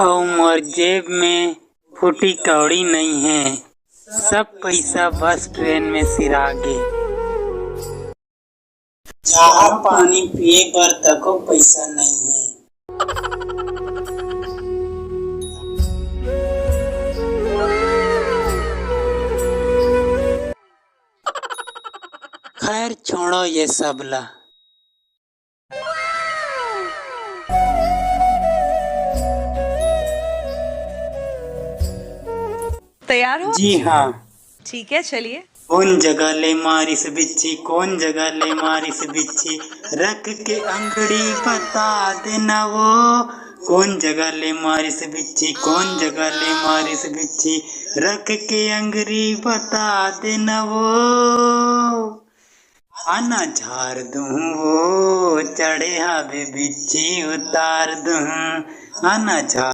और मोर जेब में फूटी कौड़ी नहीं है, सब पैसा बस ट्रेन में सिरागे। चाह पानी पिए बर तको पैसा नहीं है। खैर छोड़ो ये सबला। तैयार हो? जी हाँ। ठीक है, चलिए। कौन जगह ले मारिस बिच्छी, कौन जगह ले मारिस बिच्छी, रख के अंगड़ी बता देना वो। कौन जगह ले मारिस बिच्छी, कौन जगह ले मारिस बिच्छी, रख के अंगड़ी बता देना वो। आना झाड़ दूँ वो, चढ़े हावे बिच्छी उतार दूँ, आना झाड़